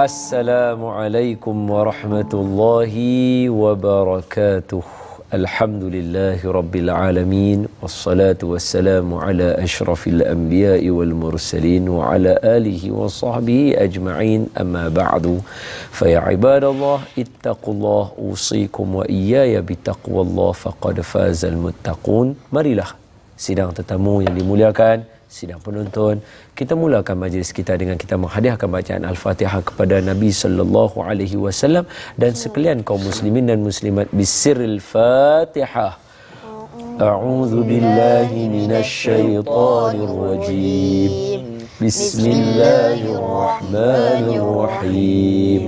Assalamualaikum warahmatullahi wabarakatuh. Alhamdulillahi rabbil alamin. Wassalatu wassalamu ala ashrafil anbiya'i wal mursalin wa ala alihi wa sahbihi ajma'in. Amma ba'du. Fa ya ibadallah ittaqullah usikum wa iyaya bitaqwallah faqad fazal muttaqun. Marilah sidang tetamu yang dimuliakan, sidang penonton, kita mulakan majlis kita dengan kita menghadiahkan bacaan Al-Fatihah kepada Nabi sallallahu alaihi wasallam dan sekalian kaum muslimin dan muslimat bisirril Fatihah. A'udzu billahi minasy syaithanir rajim. Bismillahirrahmanirrahim.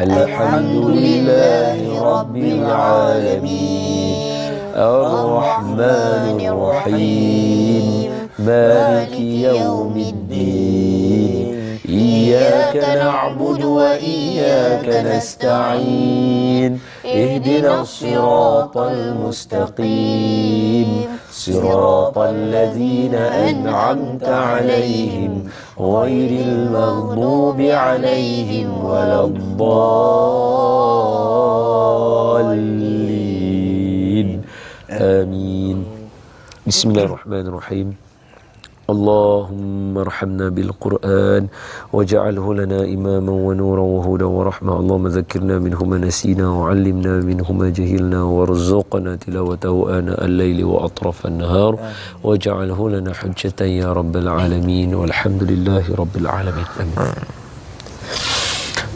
Alhamdulillahi rabbil alamin. Ar-Rahmanir Rahim. مالك يوم الدين إياك نعبد وإياك نستعين اهدنا الصراط المستقيم صراط الذين أنعمت عليهم غير المغضوب عليهم ولا الضالين آمين. بسم الله الرحمن الرحيم. اللهم ارحمنا بالقرآن واجعله لنا إماما ونورا وهدى ورحمة. اللهم ذكرنا منه ما نسينا وعلمنا منه ما جهلنا وارزقنا تلاوته آناء الليل وأطراف النهار واجعله لنا حجة يا رب العالمين والحمد لله رب العالمين. آمين.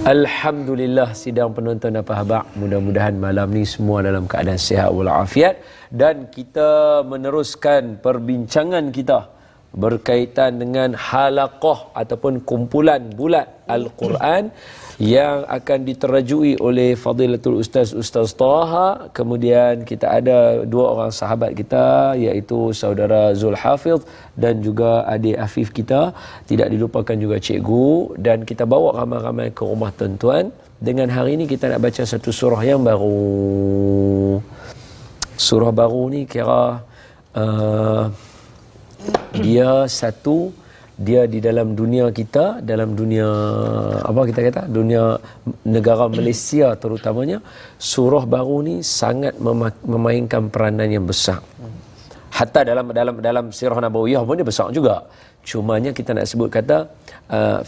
Alhamdulillah, sidang penonton dan pahabak, mudah-mudahan malam ni semua dalam keadaan sihat walafiat dan kita meneruskan perbincangan kita berkaitan dengan halaqah ataupun kumpulan bulat Al-Quran yang akan diterajui oleh Fadilatul Ustaz Taha. Kemudian kita ada dua orang sahabat kita, iaitu saudara Zul Hafiz dan juga adik Afif kita. Tidak dilupakan juga cikgu, dan kita bawa ramai-ramai ke rumah tuan-tuan. Dengan hari ini kita nak baca satu surah yang baru. Surah baru ni kira dia di dalam dunia kita, dalam dunia apa kita kata, dunia negara Malaysia terutamanya, surah baru ni sangat memainkan peranan yang besar. Hatta dalam sirah Nabawiyah pun dia besar juga. Cumanya kita nak sebut kata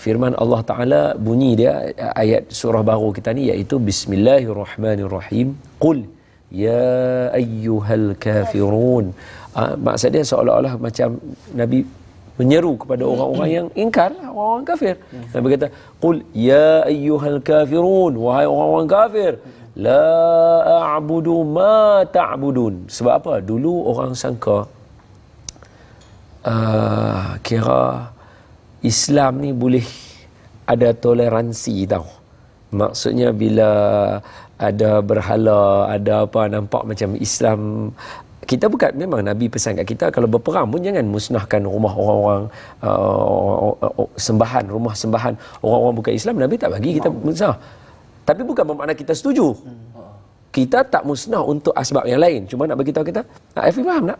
firman Allah Ta'ala, bunyi dia ayat surah baru kita ni, iaitu Bismillahirrahmanirrahim. Qul ya ayyuhal kafirun. Maksud dia seolah-olah macam Nabi menyeru kepada orang-orang yang ingkar, orang-orang kafir. Nabi kata, "Qul ya ayyuhal kafirun, wahai orang-orang kafir, la a'budu ma ta'budun." Sebab apa? Dulu orang sangka kira Islam ni boleh ada toleransi tau. Maksudnya bila ada berhala, ada apa, nampak macam Islam. Kita bukan, memang Nabi pesan kat kita kalau berperang pun jangan musnahkan rumah orang-orang sembahan, rumah sembahan orang-orang bukan Islam. Nabi tak bagi kita musnah. Tapi bukan bermakna kita setuju. Kita tak musnah untuk asbab yang lain. Cuma nak bagi tahu kita, Afif faham tak?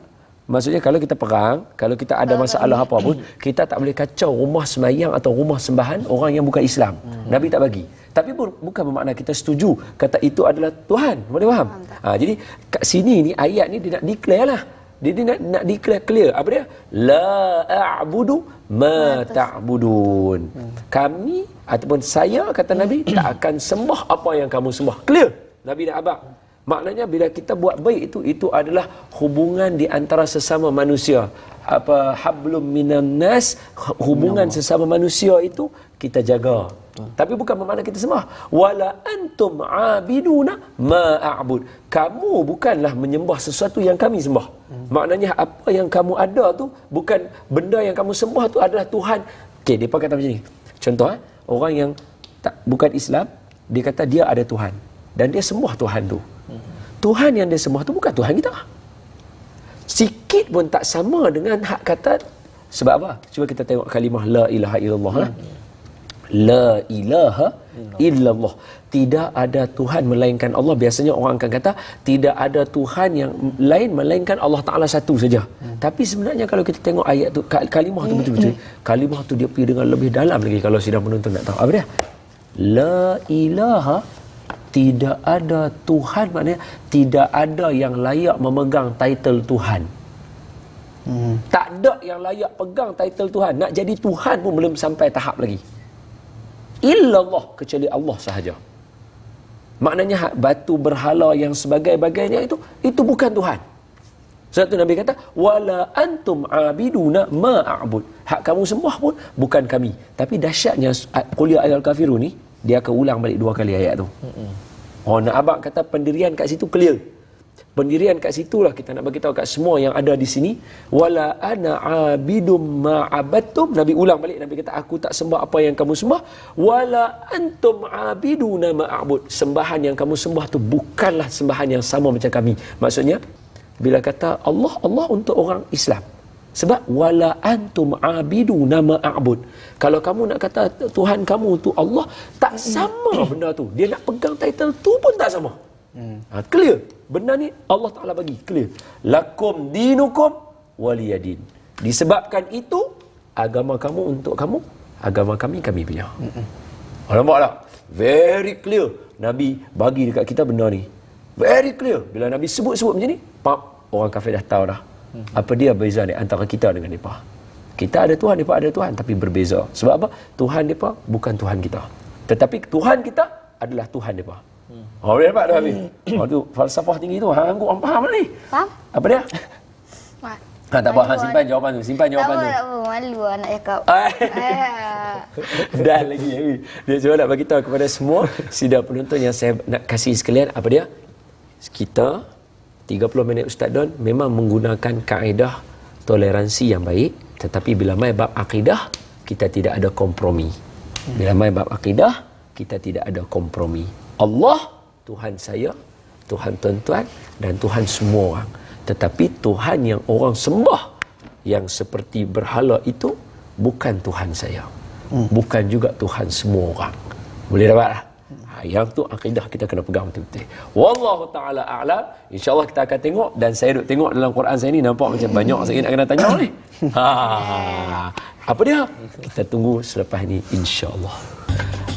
Maksudnya kalau kita perang, kalau kita ada masalah apa pun, kita tak boleh kacau rumah sembahyang atau rumah sembahan orang yang bukan Islam. Nabi tak bagi. Tapi bukan bermakna kita setuju kata itu adalah Tuhan. Boleh faham? Jadi kat sini ni ayat ni dia nak declare lah. Dia nak declare clear. Apa dia? La a'budu ma ta'budun. Kami ataupun saya, kata Nabi, tak akan sembah apa yang kamu sembah. Clear. Nabi nak abang. Maknanya bila kita buat baik itu adalah hubungan di antara sesama manusia. Apa hablum minan nas, hubungan sesama manusia itu kita jaga. Tapi bukan bermakna kita sembah. Wala antum abiduna ma a'bud. Kamu bukanlah menyembah sesuatu yang kami sembah. Maknanya apa yang kamu ada tu bukan benda yang kamu sembah, tu adalah Tuhan. Okey, depa kata macam ni. Contoh orang yang bukan Islam, dia kata dia ada Tuhan dan dia sembah Tuhan tu. Tuhan yang dia sembah tu bukan Tuhan kita. Sikit pun tak sama dengan hak kata. Sebab apa? Cuba kita tengok kalimah la ilaha illallah. La ilaha illallah. Tidak ada Tuhan melainkan Allah. Biasanya orang akan kata tidak ada Tuhan yang lain melainkan Allah Ta'ala satu saja. Tapi sebenarnya kalau kita tengok ayat tu, kalimah tu betul-betul, kalimah tu dia pergi dengan lebih dalam lagi. Kalau sidang penonton nak tahu apa dia, La ilaha, tidak ada Tuhan, maknanya tidak ada yang layak memegang title Tuhan. Tak ada yang layak pegang title Tuhan. Nak jadi Tuhan pun belum sampai tahap lagi. Illallah, kecuali Allah sahaja. Maknanya batu berhala yang sebagai-bagainya itu bukan Tuhan. Sebab tu Nabi kata, wala antum abiduna ma a'bud. Hak kamu sembah pun bukan kami. Tapi dahsyatnya qul ya ayyuhal kafirun ni, dia akan ulang balik 2 kali ayat tu. Nak abang kata pendirian kat situ clear. Pendirian kat situlah kita nak bagi tahu kat semua yang ada di sini, wala ana abidum ma abattum. Nabi ulang balik, Nabi kata aku tak sembah apa yang kamu sembah, wala antum abiduna ma a'bud. Sembahan yang kamu sembah tu bukanlah sembahan yang sama macam kami. Maksudnya bila kata Allah untuk orang Islam. Sebab wala antum abiduna ma a'bud. Kalau kamu nak kata Tuhan kamu tu Allah, tak sama benda tu. Dia nak pegang title tu pun tak sama. Clear. Benda ni Allah Ta'ala bagi clear. Lakum dinukum waliyadin. Disebabkan itu, agama kamu untuk kamu, agama kami punya. Nampak tak? Very clear. Nabi bagi dekat kita benda ni. Very clear. Bila Nabi sebut-sebut macam ni, orang kafir dah tahu dah. Apa dia beza ni antara kita dengan mereka. Kita ada Tuhan, mereka ada Tuhan, tapi berbeza. Sebab apa? Tuhan mereka bukan Tuhan kita. Tetapi Tuhan kita adalah Tuhan mereka. Boleh dapat dah Habib? Tu falsafah tinggi tu. Hang angguk orang faham ni. Faham? Apa dia? Tak apa, simpan jawapan tu. Simpan jawapan tu. Tak apa, malu lah nak cakap. Dah lagi Habib. Dia cuma nak bagi tahu kepada semua sidang penonton yang saya nak kasih sekalian, apa dia? Kita 30 minit Ustaz Don memang menggunakan kaedah toleransi yang baik, tetapi bila mai bab akidah kita tidak ada kompromi. Bila mai bab akidah kita tidak ada kompromi. Allah Tuhan saya, Tuhan tuan-tuan dan Tuhan semua orang. Tetapi Tuhan yang orang sembah yang seperti berhala itu bukan Tuhan saya. Bukan juga Tuhan semua orang. Boleh dapat tak? Yang tu akidah kita kena pegang betul-betul. Wallahu ta'ala a'lam. InsyaAllah kita akan tengok, dan saya duk tengok dalam Quran saya ni nampak macam banyak saya nak kena tanya ni. Apa dia? Kita tunggu selepas ni insyaAllah.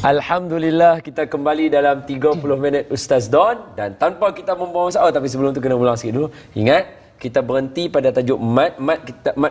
Alhamdulillah, kita kembali dalam 30 minit Ustaz Don, dan tanpa kita membawa masalah, tapi sebelum tu kena ulang sikit dulu. Ingat, kita berhenti pada tajuk mat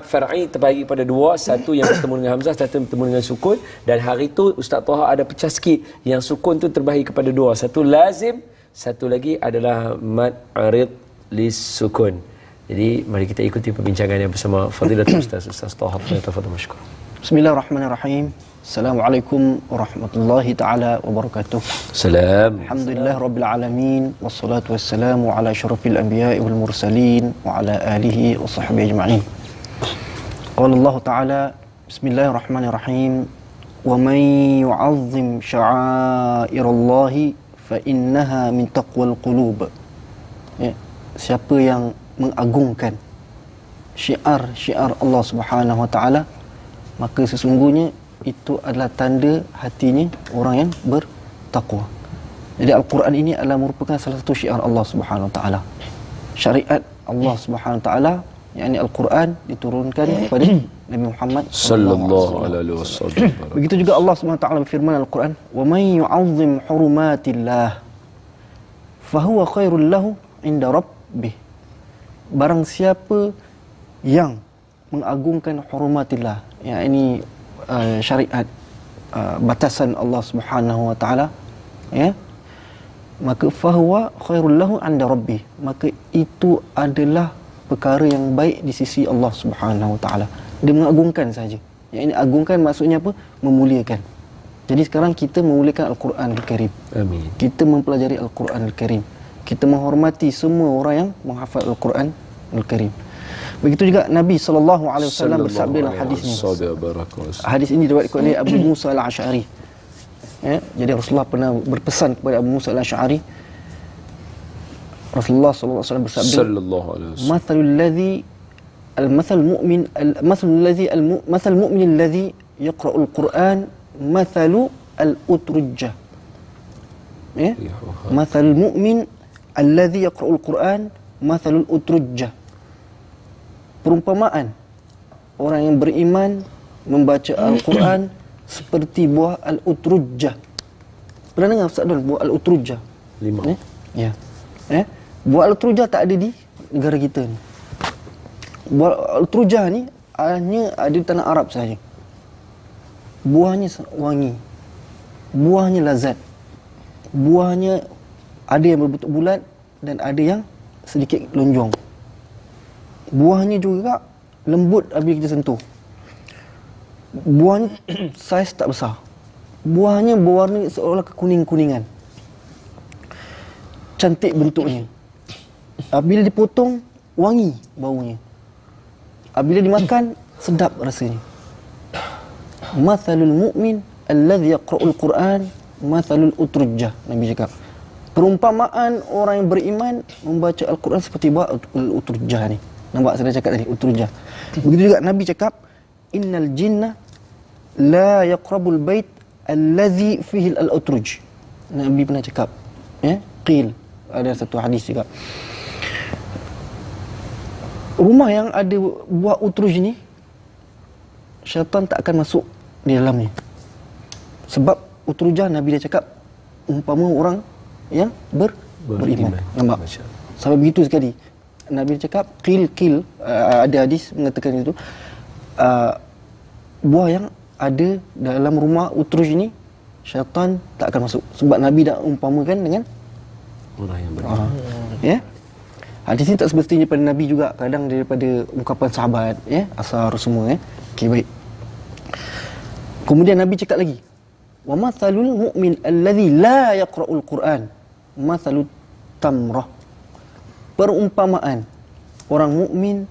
far'i terbagi pada 2, satu yang bertemu dengan hamzah, satu bertemu dengan sukun, dan hari tu Ustaz Toha ada pecah sikit yang sukun tu terbagi kepada 2, satu lazim, satu lagi adalah mat arid lis sukun. Jadi mari kita ikuti perbincangan yang bersama Fadilatul Ustaz Toha. Tafadhal mashkur. Bismillahirrahmanirrahim. Assalamualaikum warahmatullahi taala wabarakatuh. Salam. Alhamdulillah rabbil alamin, wassalatu wassalamu ala asyrafil anbiya'i wal mursalin wa ala alihi wa sahbihi ajma'in. Qala Allah taala, bismillahirrahmanirrahim, wa man yu'azzim sya'airallahi fa innaha min taqwal qulub. Ya, siapa yang mengagungkan syiar-syiar Allah Subhanahu wa taala, maka sesungguhnya itu adalah tanda hatinya orang yang bertakwa. Jadi Al-Quran ini adalah merupakan salah satu syiar Allah Subhanahu Wa Taala. Syariat Allah Subhanahu Wa Taala, yakni Al-Quran diturunkan kepada Nabi Muhammad sallallahu alaihi wasallam. Begitu juga Allah Subhanahu Wa Taala berfirman Al-Quran, "Wa man yu'azzim hurumatillah fahuwa khairul lahu 'inda rabbih." Barang siapa yang mengagungkan hurumatillah, yakni syariat, batasan Allah Subhanahu Wa Taala, ya, maka fahuwa khairul lahu 'inda rabbih, maka itu adalah perkara yang baik di sisi Allah Subhanahu Wa Taala. Dia mengagungkan saja. Yang ini agungkan maksudnya apa? Memuliakan. Jadi sekarang kita memuliakan Al-Quran Al-Karim. Amin. Kita mempelajari Al-Quran Al-Karim. Kita menghormati semua orang yang menghafal Al-Quran Al-Karim. Begitu juga Nabi SAW bersabda dalam hadis ini. Hadis ini diriwayatkan oleh Abu Musa Al-Asy'ari. Ya, jadi Rasulullah pernah berpesan kepada Abu Musa Al-Asy'ari. Rasulullah SAW bersabda, "Mathalul ladzi al-mathal mu'min al-mathal mu'min alladhi yaqra'ul Qur'an mathalu al-utrujjah." Ya? Mathalul mu'min alladhi yaqra'ul Qur'an mathalul utrujjah. Perumpamaan orang yang beriman membaca Al-Quran seperti buah al-utrujjah. Pernah dengar Ustaz Don buah al-utrujah? 5. Ya. Buah al-utrujah tak ada di negara kita ni. Buah al-utrujah ni hanya ada di tanah Arab sahaja. Buahnya wangi. Buahnya lazat. Buahnya ada yang berbentuk bulat dan ada yang sedikit lonjong. Buahnya juga lembut apabila kita sentuh. Buahnya saiz tak besar. Buahnya berwarna seolah kekuning-kuningan. Cantik bentuknya. Apabila dipotong, wangi baunya. Apabila dimakan, sedap rasanya. Mathalul mu'min alladhi yaqra'ul Qur'an mathalul utrujah, Nabi cakap. Perumpamaan orang yang beriman membaca Al-Quran seperti buah al-utrujah ni. Nampak saya dah cakap tadi, utrujah. Begitu juga Nabi cakap, innal jinna la yaqrabul bait alladhi fihi al-utruj. Nabi pernah cakap, qil, ada satu hadis juga. Rumah yang ada buah utruj ni, syaitan tak akan masuk di dalamnya. Sebab utrujah Nabi dah cakap umpama orang yang beriman. Nampak? Sampai begitu sekali. Nabi cakap qil, ada hadis mengatakan itu, buah yang ada dalam rumah utruj ni syaitan tak akan masuk. Sebab Nabi dah umpamakan dengan orang yang beriman. Ya. Hadis ni tak semestinya pada Nabi juga, kadang daripada ungkapan sahabat, asar semua. Okey, baik. Kemudian Nabi cakap lagi, wa mathalul mu'min alladhi la yaqra'ul Qur'an mathalut tamrah. Perumpamaan orang mukmin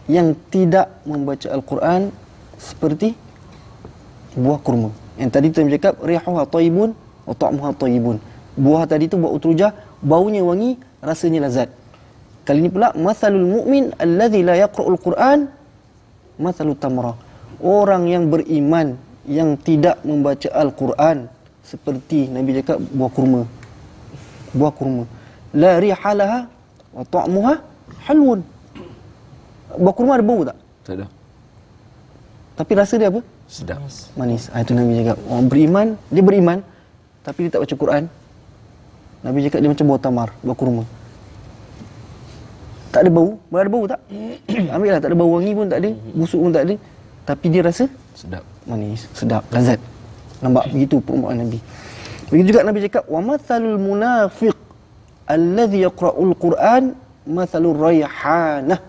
yang tidak membaca Al-Quran seperti buah kurma. Yang tadi tu Nabi cakap rihuha tayyibun wa ta'muha tayyibun. Buah tadi tu buah utrujah, baunya wangi, rasanya lazat. Kali ni pula mathalul mu'min alladhi la yaqra'ul Qur'an mathalut tamrah. Orang yang beriman yang tidak membaca Al-Quran seperti Nabi cakap buah kurma. Buah kurma. La rihalaha wa ta'muha halwun. Buah kurma ada bau tak? Tak ada. Tapi rasa dia apa? Sedap. Manis. Itu Nabi cakap. Orang beriman, dia beriman tapi dia tak baca Quran. Nabi cakap dia macam buah tamar, buah kurma. Tak ada bau. Ada bau tak? Ambil lah, tak ada bau, wangi pun tak ada, busuk pun tak ada. Tapi dia rasa sedap. Manis, sedap, lazat. Nampak begitu perumpamaan Nabi. Begitu juga Nabi cakap, wa mathalul munafiq alladhi yaqra'ul Quran mathalur rayhanah.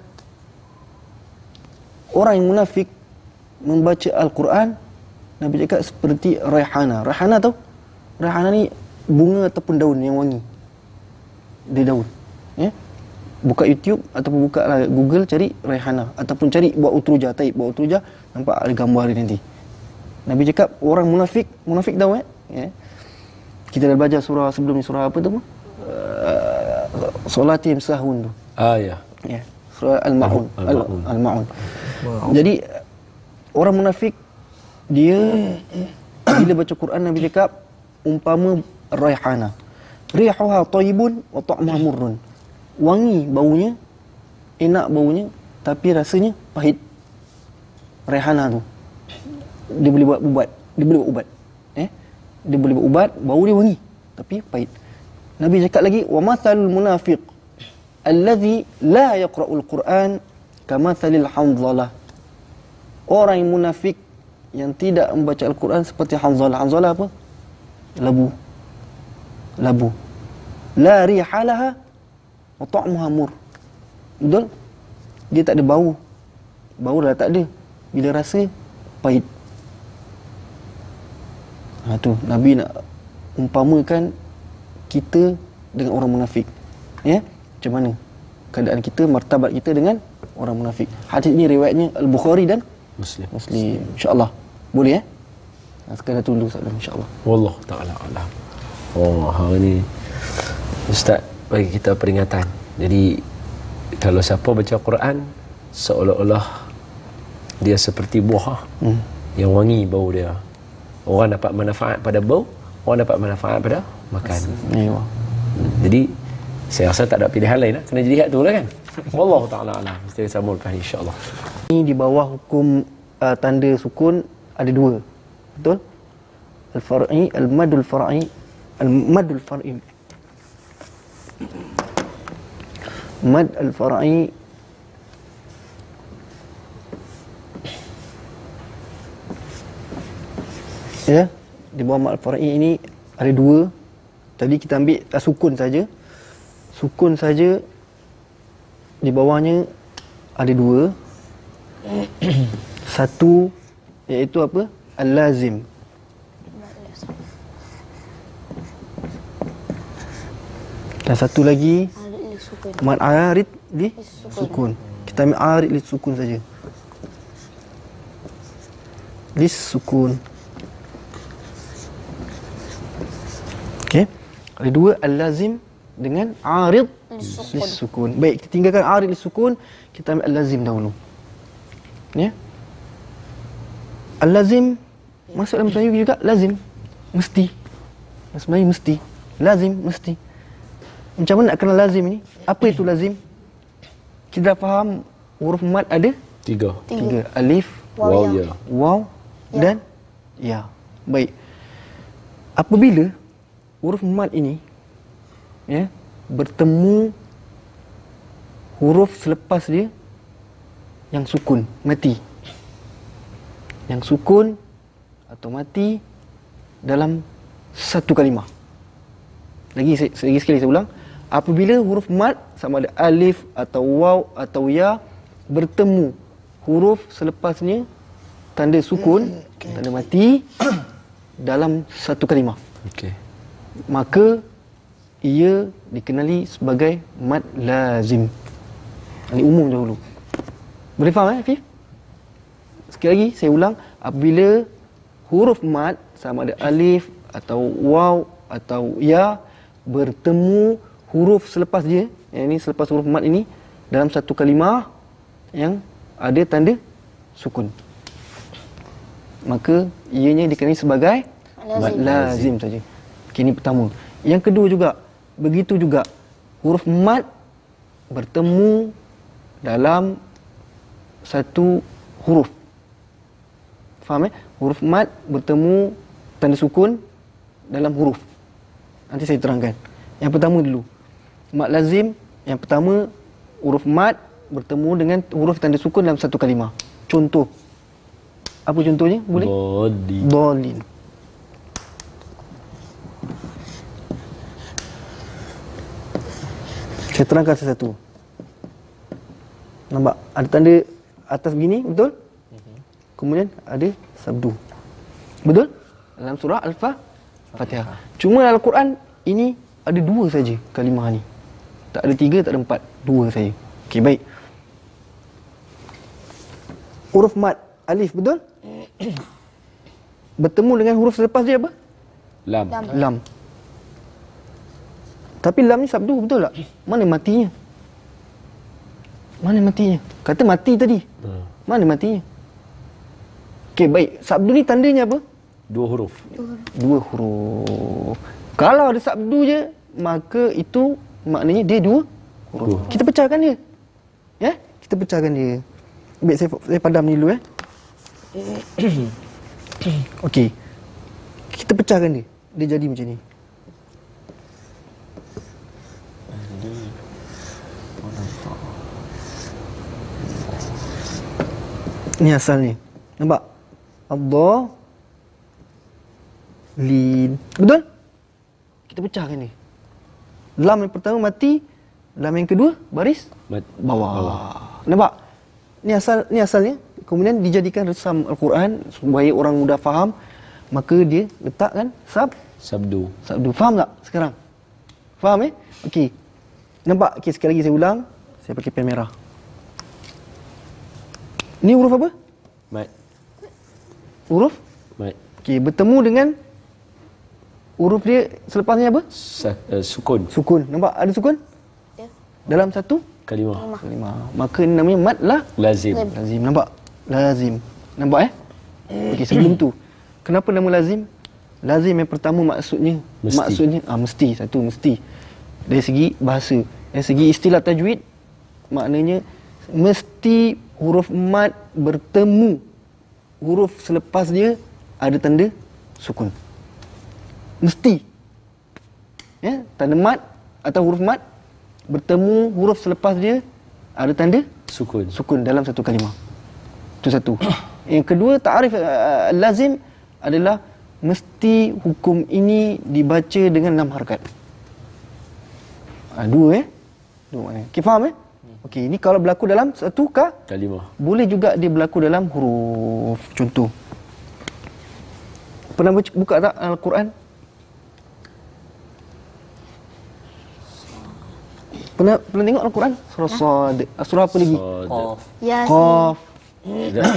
Orang yang munafik membaca Al-Quran, Nabi cakap seperti rayhana. Rayhana tahu? Rayhana ni bunga ataupun daun yang wangi. Dia daun. Buka YouTube ataupun buka Google, cari rayhana ataupun cari buah utrujah, taib buah utrujah, nampak ada gambar dia nanti. Nabi cakap orang munafik tahu kita dah baca surah sebelum ni, surah apa tu? Solatihim sahun tu. Ya. Surah Al-Ma'un. Al-Ma'un. Jadi orang munafik dia bila baca Quran, Nabi cakap umpama rayhana. Rihuha tayyibun wa ta'muha murrun. Wangi baunya, enak baunya, tapi rasanya pahit. Rayhana tu dia boleh buat ubat. Dia boleh buat ubat. Dia boleh buat ubat, bau dia wangi tapi pahit. Nabi cakap lagi, wa mathalul munafiq alladhi la yaqra'ul Quran kamathalil hanzalah. Orang yang munafik yang tidak membaca Al-Quran seperti hanzalah. Hanzalah apa? Labu. La rihalaha wa ta'muha mur. Betul? Dia tak ada bau. Bau dah tak ada. Bila rasa pahit. Tu Nabi nak umpamakan kita dengan orang munafik. Macam mana keadaan kita, martabat kita dengan orang munafik. Hadis ini riwayatnya Al-Bukhari dan Muslim. InsyaAllah. Boleh sekadar tunggu insyaAllah. Wallahu ta'ala alam. Hari ni Ustaz bagi kita peringatan. Jadi kalau siapa baca Quran, seolah-olah dia seperti buah yang wangi bau dia. Orang dapat manfaat pada bau, orang dapat manfaat pada makan. Jadi saya rasa tak ada pilihan lain lah. Kena jadi hak tu lah kan. Wallahu ta'ala alam. Kita sambung lepas insya-Allah. Ini di bawah hukum tanda sukun ada dua. Betul? Al-far'i, al-madul far'i Al-madul far'i. Mad al-far'i ya, di bawah mad al-far'i ini ada dua. Tadi kita ambil sukun saja. Sukun saja di bawahnya ada dua. Satu iaitu apa? Al-lazim. Dan satu lagi mad arid li sukun. Kita ambil arid li sukun saja. Lis sukun. Okey. Ada dua al-lazim dengan arid lis sukun. Baik, kita tinggalkan arid lis sukun, kita ambil al-lazim dahulu. Ya. Al-lazim masuk dalam Melayu juga lazim. Mesti. Bahasa Melayu mesti. Lazim mesti. Macam mana nak kenal lazim ini? Apa itu lazim? Kita dah faham huruf mad ada 3. tiga. Alif, Waw, ya. waw dan ya. Baik. Apabila huruf mad ini ya bertemu huruf selepas dia yang sukun, mati. Yang sukun atau mati dalam satu kalimah. Lagi sekali saya ulang. Apabila huruf mad sama ada alif atau waw atau ya bertemu huruf selepasnya tanda sukun, tanda mati dalam satu kalimah, Okey. maka ia dikenali sebagai mad lazim. Ini umum dahulu. Boleh faham Fif? Sekali lagi saya ulang. Apabila huruf mad sama ada alif atau waw atau ya bertemu huruf selepas dia, yang ini selepas huruf mad ini dalam satu kalimah yang ada tanda sukun, maka ianya dikenali sebagai mad lazim saja. Okay, ini pertama. Yang kedua juga, begitu juga huruf mad bertemu dalam satu huruf. Faham Huruf mad bertemu tanda sukun dalam huruf. Nanti saya terangkan. Yang pertama dulu. Mad lazim, yang pertama huruf mad bertemu dengan huruf tanda sukun dalam satu kalimah. Contoh. Apa contohnya? Boleh? Dhalin. Saya terangkan satu-satu. Nampak? Ada tanda atas begini, betul? Kemudian ada sabdu. Betul? Dalam surah Al-Fatihah. Cuma dalam Al-Quran ini ada dua saja kalimah ni. Tak ada tiga, tak ada empat. Dua saja. Okey, baik. Huruf mad alif, betul? Bertemu dengan huruf selepas dia apa? Lam. Lam. Tapi lam ni sabdu, betul tak? Mana matinya? Mana matinya? Kata mati tadi. Mana matinya? Okey, baik. Sabdu ni tandanya apa? 2 huruf. 2 huruf. Kalau ada sabdu je, maka itu maknanya dia 2 huruf. Kita pecahkan dia. Ya? Kita pecahkan dia. Baik, saya padam ni dulu Okey. Kita pecahkan dia. Dia jadi macam ni. Ni asalnya. Nampak? Allah lin. Betul? Kita pecahkan ni. Lam yang pertama mati, lam yang kedua baris bawah. Nampak? Ni asalnya. Kemudian dijadikan resam Al-Quran supaya orang mudah faham, maka dia letakkan Sabdu. Faham tak sekarang? Faham Okey. Nampak? Okey, sekali lagi saya ulang. Saya pakai pen merah. Ni huruf apa? Mad. Huruf Mad. Okey, bertemu dengan huruf dia selepasnya apa? Sukun. Sukun. Nampak ada sukun? Ya. Dalam satu Kalimah. kalimah. Maka ini namanya mad Lazim. lazim. Nampak? Lazim. Nampak Okey, sebelum tu, kenapa nama lazim? Lazim yang pertama maksudnya mesti. Satu, mesti. Dari segi bahasa. Dari segi istilah tajwid, maknanya mesti huruf mad bertemu huruf selepas dia ada tanda sukun. Mesti. tanda mat atau huruf mat bertemu huruf selepas dia ada tanda sukun dalam satu kalimah. Itu satu. Yang kedua, ta'arif lazim adalah mesti hukum ini dibaca dengan 6 harakat. Dua Dua maknanya. Okay, faham Okey, ini kalau berlaku dalam satu kalimah. Boleh juga dia berlaku dalam huruf. Contoh. Pernah buka tak Al-Quran? Pernah tengok Al-Quran? Surah Sad. Surah apa lagi? Qaf. Qaf.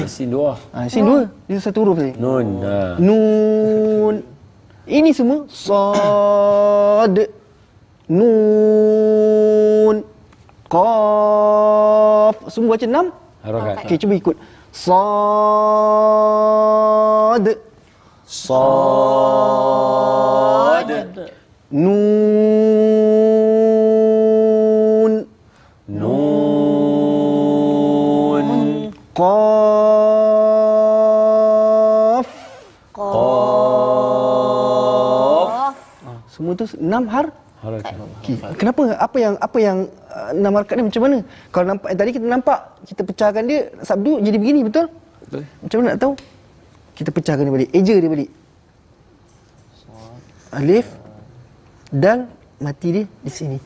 Sin 2. Sin 2. Dia satu huruf saja. Nun. Nun. Ini semua Sad. Nun. Qaf. Semua baca 6 harakat. Okey, cuba ikut. Sad. Sad. Nun. Nun. Qaf. Qaf. Semua tu 6 harakat. Okay. Kenapa? Apa yang 6 harakat ni macam mana? Kalau nampak tadi kita nampak kita pecahkan dia sabdu jadi begini, betul? Betul. Macam mana nak tahu? Kita pecahkan dia balik. Eja dia balik. Alif, dal, mati dia di sini.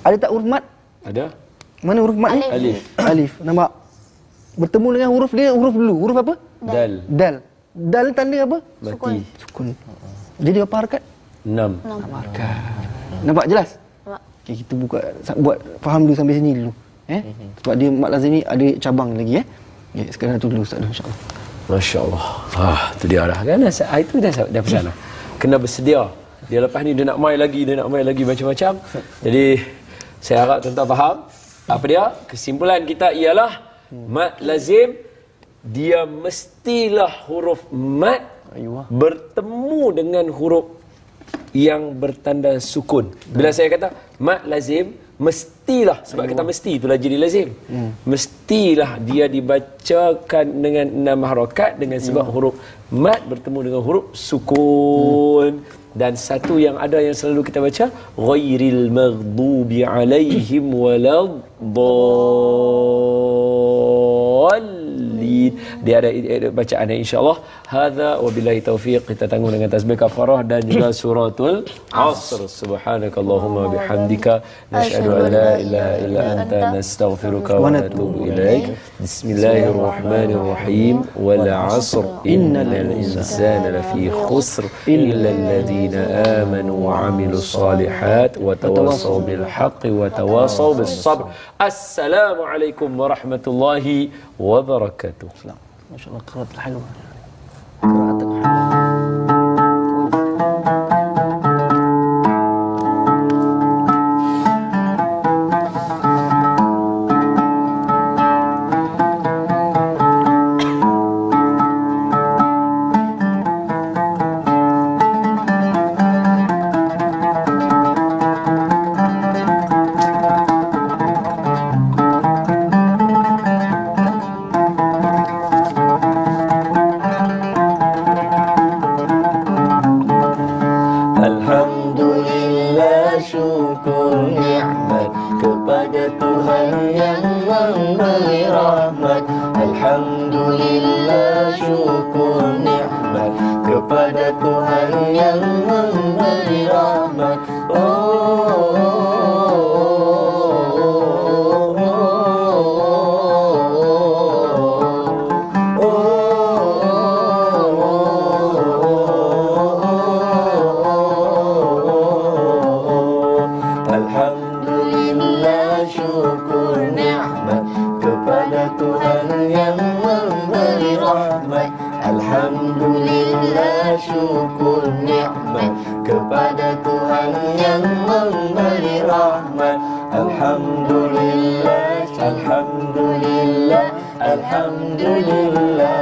Ada tak huruf mat? Ada. Mana huruf mat ni? Alif. Alif. Nampak? Bertemu dengan huruf dia, huruf dulu. Huruf apa? Dal. Dal. Dal tanda apa? Mati. Sukun. Jadi apa harakat? 6. Harakat. Nampak jelas? Nampak. Okay, kita buat faham dulu sampai sini dulu. Sebab dia mat lazim ni ada cabang lagi Okay, sekarang tu dulu Ustaz, insya-Allah. Masya-Allah. Tu dia dah kan. Itu dah pesan dah. Kena bersedia. Dia lepas ni dia nak main lagi macam-macam. Jadi saya harap tuan-tuan faham. Apa dia? Kesimpulan kita ialah mat lazim dia mestilah huruf mat bertemu dengan huruf yang bertanda sukun. Bila saya kata mat lazim, mestilah, sebab kata mesti itulah jadi lazim. Mestilah dia dibacakan dengan 6 harakat dengan sebab huruf mat bertemu dengan huruf sukun. Dan satu yang ada yang selalu kita baca, ghairil maghdubi alaihim waladdallin. Dia ada bacaan insya-Allah. Hadza wabillahi taufiq. Kita tanggung dengan tasbih kafarah dan juga suratul Asr. Subhanakallahumma bihamdika nasyhadu an la ilaha illa anta nastaghfiruka wa natubu ilaik. Bismillahirrahmanirrahim. Wal 'asr innal insana lafi khusr illa alladhina amanu wa 'amilus salihat wa tawassaw bil haqqi wa tawassaw bis sabr. Assalamualaikum warahmatullahi wabarakatuh. Masya-Allah, qiraatul halwa. Alhamdulillah, syukur nikmat kepada Tuhan yang memberi rahmat. Alhamdulillah, syukur nikmat kepada Tuhan yang memberi rahmat. Alhamdulillah, syukur nikmat kepada Tuhan yang memberi rahmat. Alhamdulillah, syukur nikmat kepada Tuhan yang memberi rahmat. Alhamdulillah, alhamdulillah, alhamdulillah.